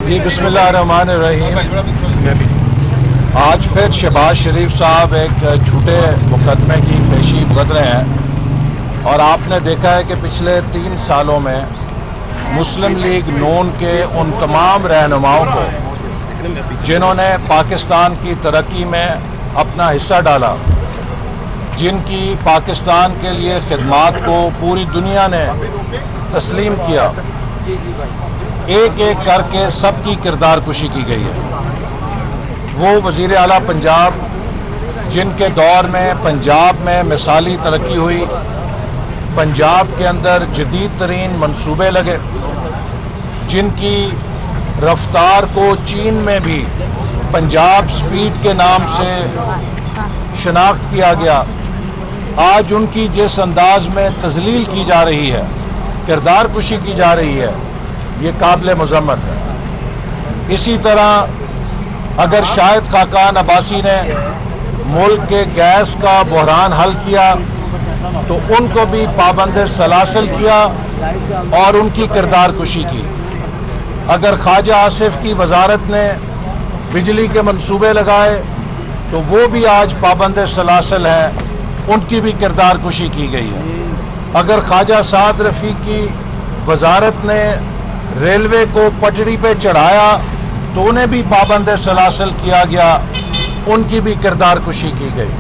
जी बिस्मिल्लाहिर्रहमानिर्रहीम। आज फिर शहबाज शरीफ साहब एक झूठे मुकदमे की पेशी भुगत रहे हैं और आपने देखा है कि पिछले 3 सालों में मुस्लिम लीग नून के उन तमाम रहनुमाओं को जिन्होंने पाकिस्तान की तरक्की में अपना हिस्सा डाला, जिनकी पाकिस्तान के लिए खिदमात को पूरी दुनिया ने तस्लीम किया, एक एक करके सबकी किरदार कुशी की गई है। वो वज़ीर आला पंजाब जिनके दौर में पंजाब में मिसाली तरक्की हुई, पंजाब के अंदर जदीद तरीन मंसूबे लगे, जिनकी रफ्तार को चीन में भी पंजाब स्पीड के नाम से शनाख्त किया गया, आज उनकी जिस अंदाज में तज़लील की जा रही है, किरदार कुशी की जा रही है, ये काबिल मज़म्मत है। इसी तरह अगर शाहिद खाकान अब्बासी ने मुल्क के गैस का बहरान हल किया तो उनको भी पाबंद सलासल किया और उनकी किरदार कुशी की। अगर ख्वाजा आसिफ की वजारत ने बिजली के मंसूबे लगाए तो वो भी आज पाबंद सलासल हैं, उनकी भी किरदार कुशी की गई है। अगर ख्वाजा साद रफ़ी की वजारत ने रेलवे को पटड़ी पे चढ़ाया तो उन्हें भी पाबंद सलासल किया गया, उनकी भी किरदार कुशी की गई।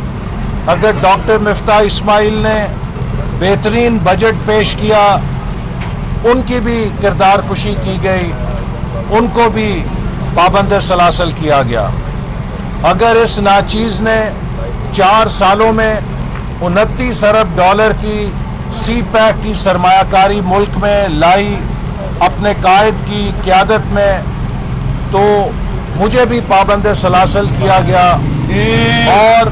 अगर डॉक्टर मिफ्ताह इस्माइल ने बेहतरीन बजट पेश किया, उनकी भी किरदार कुशी की गई, उनको भी पाबंद सलासल किया गया। अगर इस नाचीज़ ने 4 सालों में 29 अरब डॉलर की सी पैक की सरमायाकारी मुल्क में लाई अपने कायद की क़यादत में, तो मुझे भी पाबंद सलासल किया गया। और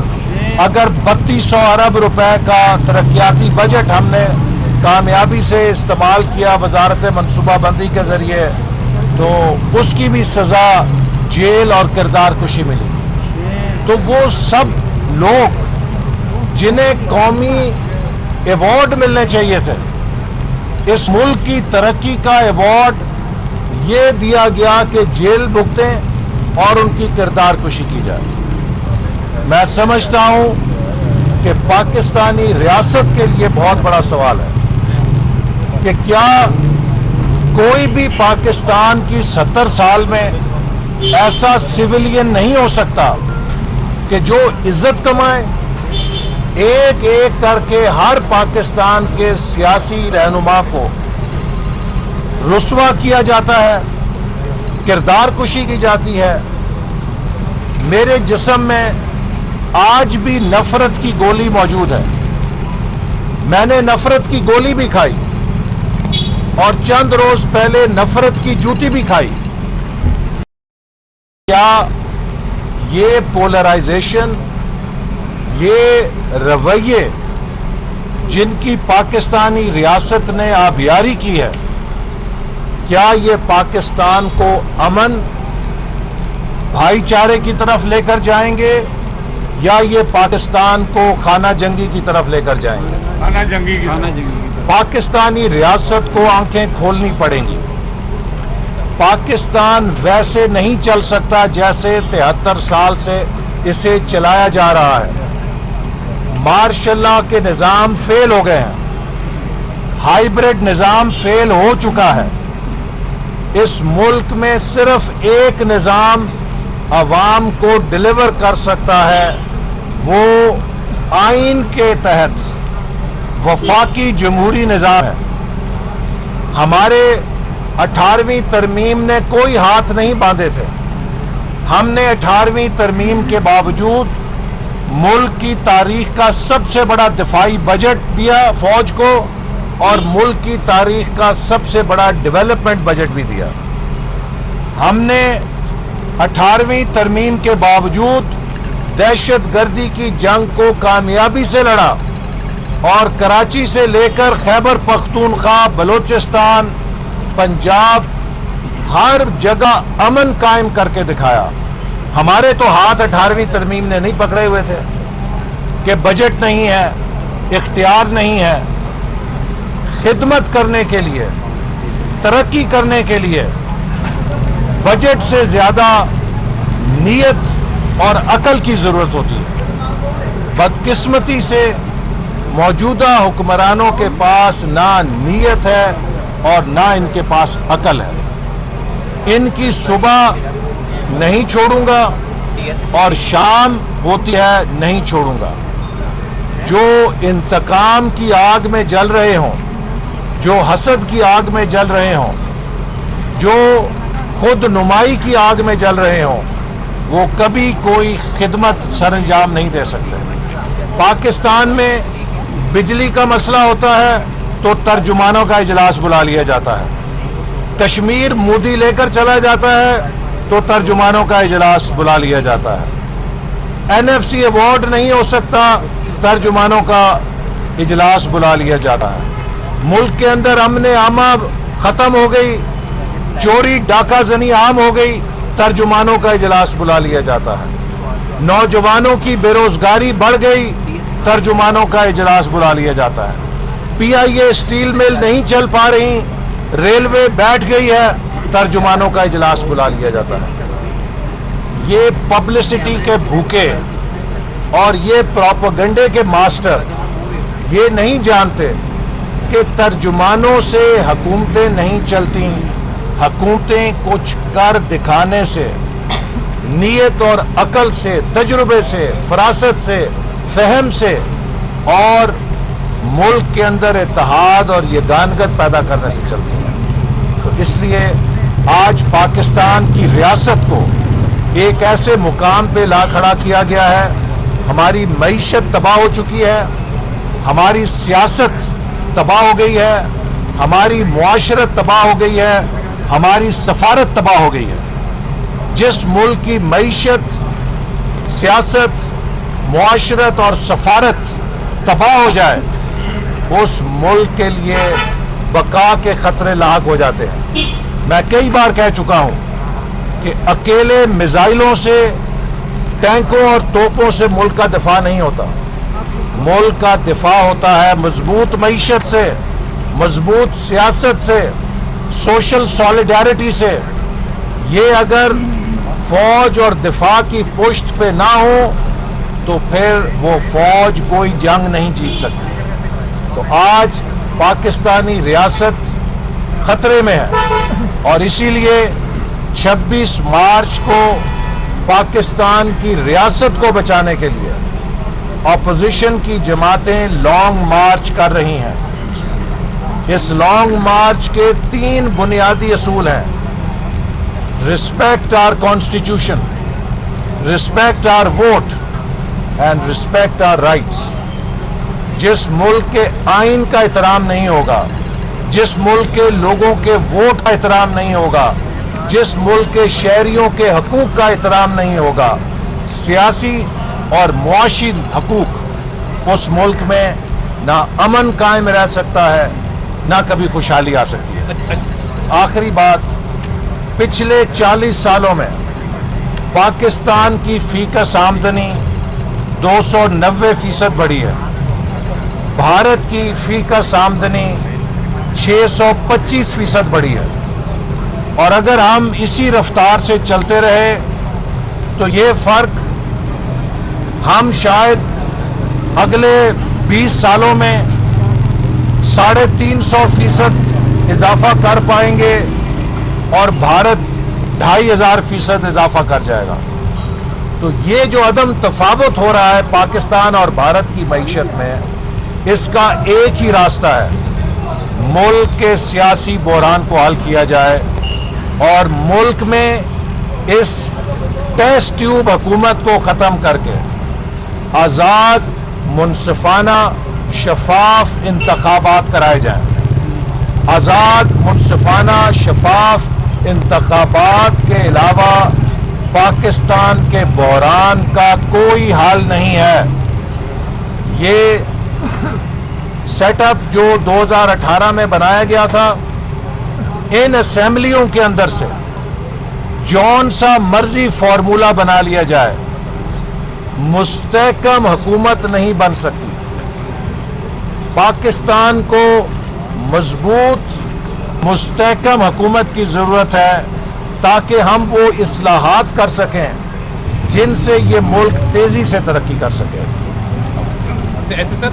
अगर 3200 अरब रुपए का तरक्याती बजट हमने कामयाबी से इस्तेमाल किया वजारत मनसूबाबंदी के ज़रिए, तो उसकी भी सज़ा जेल और किरदार कुशी मिली। तो वो सब लोग जिन्हें कौमी एवॉर्ड मिलने चाहिए थे, इस मुल्क की तरक्की का एवॉर्ड ये दिया गया कि जेल भुगतें और उनकी किरदार कुशी की जाए। मैं समझता हूं कि पाकिस्तानी रियासत के लिए बहुत बड़ा सवाल है कि क्या कोई भी पाकिस्तान की 70 साल में ऐसा सिविलियन नहीं हो सकता कि जो इज्जत कमाए। एक एक करके हर पाकिस्तान के सियासी रहनुमा को रुस्वा किया जाता है, किरदार कुशी की जाती है। मेरे जिस्म में आज भी नफरत की गोली मौजूद है। मैंने नफरत की गोली भी खाई और चंद रोज पहले नफरत की जूती भी खाई। क्या ये पोलराइजेशन, ये रवैये जिनकी पाकिस्तानी रियासत ने आबियारी की है, क्या ये पाकिस्तान को अमन, भाईचारे की तरफ लेकर जाएंगे या ये पाकिस्तान को खाना जंगी की तरफ लेकर जाएंगे? खाना जंगी की तरफ। पाकिस्तानी रियासत को आंखें खोलनी पड़ेंगी। पाकिस्तान वैसे नहीं चल सकता जैसे 73 साल से इसे चलाया जा रहा है। मार्शल लॉ के निज़ाम फेल हो गए हैं, हाइब्रिड निज़ाम फेल हो चुका है। इस मुल्क में सिर्फ एक निज़ाम अवाम को डिलीवर कर सकता है, वो आइन के तहत वफाकी जमहूरी निज़ाम है। हमारे 18वीं तरमीम ने कोई हाथ नहीं बांधे थे। हमने 18वीं तरमीम के बावजूद मुल्क की तारीख का सबसे बड़ा दिफाई बजट दिया फौज को और मुल्क की तारीख का सबसे बड़ा डेवलपमेंट बजट भी दिया। हमने 18वीं तरमीम के बावजूद दहशतगर्दी की जंग को कामयाबी से लड़ा और कराची से लेकर खैबर पख्तूनख्वा, बलोचिस्तान, पंजाब, हर जगह अमन कायम करके दिखाया। हमारे तो हाथ 18वीं तरमीम ने नहीं पकड़े हुए थे कि बजट नहीं है, इख्तियार नहीं है। खिदमत करने के लिए, तरक्की करने के लिए بجٹ سے زیادہ نیت اور عقل کی ضرورت ہوتی ہے۔ بدقسمتی سے موجودہ حکمرانوں کے پاس نہ نیت ہے اور نہ ان کے پاس عقل ہے۔ ان کی صبح نہیں چھوڑوں گا اور شام ہوتی ہے نہیں چھوڑوں گا۔ جو انتقام کی آگ میں جل رہے ہوں، جو حسد کی آگ میں جل رہے ہوں، جو خود نمائی کی آگ میں جل رہے ہوں، وہ کبھی کوئی خدمت سر انجام نہیں دے سکتے۔ پاکستان میں بجلی کا مسئلہ ہوتا ہے تو ترجمانوں کا اجلاس بلا لیا جاتا ہے۔ کشمیر مودی لے کر چلا جاتا ہے تو ترجمانوں کا اجلاس بلا لیا جاتا ہے۔ NFC ایوارڈ نہیں ہو سکتا، ترجمانوں کا اجلاس بلا لیا جاتا ہے۔ ملک کے اندر امن عامہ ختم ہو گئی، چوری ڈاکہ زنی عام ہو گئی، ترجمانوں کا اجلاس بلا لیا جاتا ہے۔ نوجوانوں کی بے روزگاری بڑھ گئی، ترجمانوں کا اجلاس بلا لیا جاتا ہے۔ PIA اسٹیل مل نہیں چل پا رہی، ریلوے بیٹھ گئی ہے، ترجمانوں کا اجلاس بلا لیا جاتا ہے۔ یہ پبلسٹی کے بھوکے اور یہ پروپیگنڈے کے ماسٹر یہ نہیں جانتے کہ ترجمانوں سے حکومتیں نہیں چلتی، حکومتیں کچھ کر دکھانے سے، نیت اور عقل سے، تجربے سے، فراست سے، فہم سے اور ملک کے اندر اتحاد اور یگانگت پیدا کرنے سے چلتی ہیں۔ تو اس لیے آج پاکستان کی ریاست کو ایک ایسے مقام پہ لا کھڑا کیا گیا ہے۔ ہماری معیشت تباہ ہو چکی ہے، ہماری سیاست تباہ ہو گئی ہے، ہماری معاشرت تباہ ہو گئی ہے، ہماری سفارت تباہ ہو گئی ہے۔ جس ملک کی معیشت، سیاست، معاشرت اور سفارت تباہ ہو جائے، اس ملک کے لیے بقا کے خطرے لاحق ہو جاتے ہیں۔ میں کئی بار کہہ چکا ہوں کہ اکیلے میزائلوں سے، ٹینکوں اور توپوں سے ملک کا دفاع نہیں ہوتا۔ ملک کا دفاع ہوتا ہے مضبوط معیشت سے، مضبوط سیاست سے، سوشل سالیڈیرٹی سے۔ یہ اگر فوج اور دفاع کی پشت پہ نہ ہو تو پھر وہ فوج کوئی جنگ نہیں جیت سکتی۔ تو آج پاکستانی ریاست خطرے میں ہے اور اسی لیے 26 مارچ کو پاکستان کی ریاست کو بچانے کے لیے اپوزیشن کی جماعتیں لانگ مارچ کر رہی ہیں۔ اس لانگ مارچ کے 3 بنیادی اصول ہیں: respect our constitution, respect our vote and respect our rights. جس ملک کے آئین کا احترام نہیں ہوگا، جس ملک کے لوگوں کے ووٹ کا احترام نہیں ہوگا، جس ملک کے شہریوں کے حقوق کا احترام نہیں ہوگا، سیاسی اور معاشی حقوق، اس ملک میں نہ امن قائم رہ سکتا ہے، نہ کبھی خوشحالی آ سکتی ہے۔ آخری بات، پچھلے 40 سالوں میں پاکستان کی فی کس آمدنی 290% بڑھی ہے، بھارت کی فی کس آمدنی 625% بڑھی ہے، اور اگر ہم اسی رفتار سے چلتے رہے تو یہ فرق ہم شاید اگلے 20 سالوں میں 350% اضافہ کر پائیں گے اور بھارت 2500% اضافہ کر جائے گا۔ تو یہ جو عدم تفاوت ہو رہا ہے پاکستان اور بھارت کی معیشت میں، اس کا ایک ہی راستہ ہے: ملک کے سیاسی بحران کو حل کیا جائے اور ملک میں اس ٹیسٹ ٹیوب حکومت کو ختم کر کے آزاد، منصفانہ، شفاف انتخابات کرائے جائیں۔ آزاد، منصفانہ، شفاف انتخابات کے علاوہ پاکستان کے بحران کا کوئی حل نہیں ہے۔ یہ سیٹ اپ جو 2018 میں بنایا گیا تھا، ان اسمبلیوں کے اندر سے جون سا مرضی فارمولا بنا لیا جائے، مستحکم حکومت نہیں بن سکتی۔ پاکستان کو مضبوط، مستحکم حکومت کی ضرورت ہے ताकि हम वो इस्लाहात कर सकें जिनसे ये मुल्क तेजी से तरक्की कर सके। ऐसे सर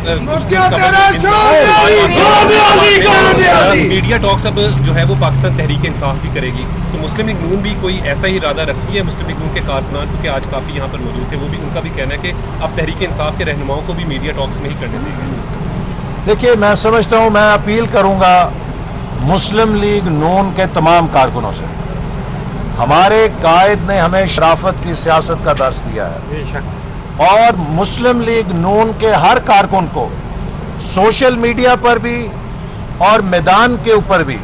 मीडिया टॉक्स अब जो है वो पाकिस्तान तहरीक इंसाफ भी करेगी, तो मुस्लिम लीग नून भी कोई ऐसा ही इरादा रखती है? मुस्लिम लीग नून के कारकुनान, क्योंकि आज काफ़ी यहाँ पर मौजूद थे, वो भी उनका भी कहना है कि अब तहरीक इंसाफ के रहनुमाओं को भी मीडिया टॉक्स नहीं करने देंगे। देखिए, मैं समझता हूँ, मैं अपील करूँगा मुस्लिम लीग नून के तमाम कारकुनों से। हमारे कायद ने हमें शराफत की सियासत का दर्स दिया है, और मुस्लिम लीग नून के हर कारकुन को सोशल मीडिया पर भी और मैदान के ऊपर भी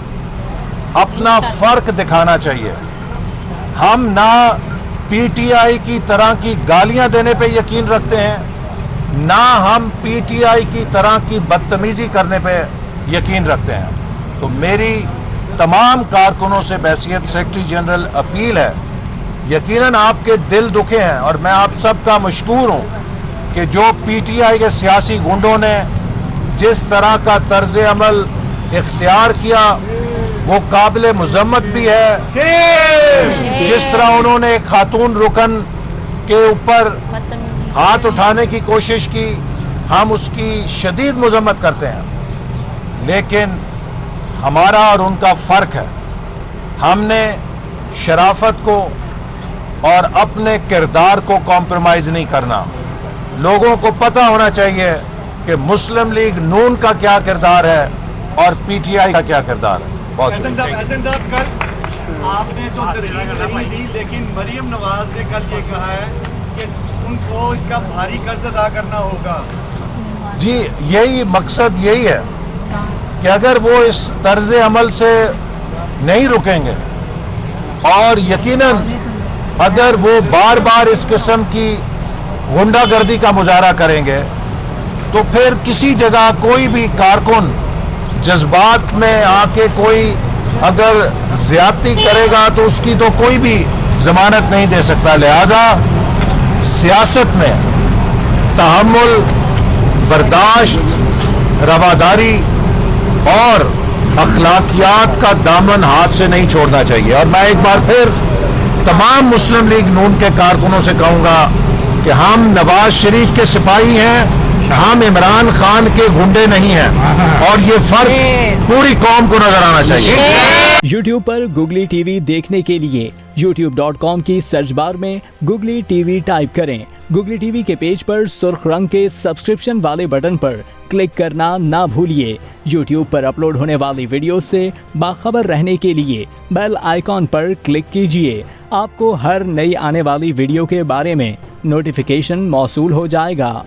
अपना फर्क दिखाना चाहिए। हम ना पीटीआई की तरह की गालियां देने पे यकीन रखते हैं, ना हम पीटीआई की तरह की बदतमीजी करने पे यकीन रखते हैं। तो मेरी तमाम कारकुनों से बहैसियत सेक्रेटरी जनरल अपील है, यकीनन आपके दिल दुखे हैं, और मैं आप सबका मशकूर हूं कि जो पीटीआई के सियासी गुंडों ने जिस तरह का तर्ज अमल इख्तियार किया वो काबिल मजम्मत भी है। जिस तरह उन्होंने एक खातून रुकन के ऊपर हाथ उठाने की कोशिश की, हम उसकी शदीद मजम्मत करते हैं, लेकिन हमारा और उनका फ़र्क है। हमने शराफत को और अपने किरदार को कॉम्प्रोमाइज़ नहीं करना। लोगों को पता होना चाहिए कि मुस्लिम लीग नून का क्या किरदार है और पीटीआई का क्या किरदार है। बहुत शुक्रिया। कल आपने तो तरजीह नहीं दी, लेकिन मरियम नवाज ने कल ये कहा है कि उनको इसका भारी कर्ज अदा करना होगा। जी, यही मकसद यही है कि अगर वो इस तर्ज अमल से नहीं रुकेंगे, और यकीनन अगर वो बार बार इस किस्म की गुंडागर्दी का मुजाहरा करेंगे, तो फिर किसी जगह कोई भी कारकुन जज्बात में आके कोई अगर ज्यादती करेगा तो उसकी तो कोई भी जमानत नहीं दे सकता। लिहाजा सियासत में तहम्मुल, बर्दाश्त, रवादारी और अखलाकियात का दामन हाथ से नहीं छोड़ना चाहिए। और मैं एक बार फिर तमाम मुस्लिम लीग नून के कारकुनों से कहूँगा कि हम नवाज शरीफ के सिपाही हैं, हम इमरान खान के गुंडे नहीं हैं, और ये फर्क पूरी कौम को नजर आना चाहिए। YouTube पर Googly TV देखने के लिए youtube.com की सर्च बार में Googly TV टाइप करें। Googly TV के पेज पर सुर्ख रंग के सब्सक्रिप्शन वाले बटन पर क्लिक करना ना भूलिए। YouTube पर अपलोड होने वाली वीडियो से बाखबर रहने के लिए बेल आइकॉन पर क्लिक कीजिए। आपको हर नई आने वाली वीडियो के बारे में नोटिफिकेशन मौसूल हो जाएगा।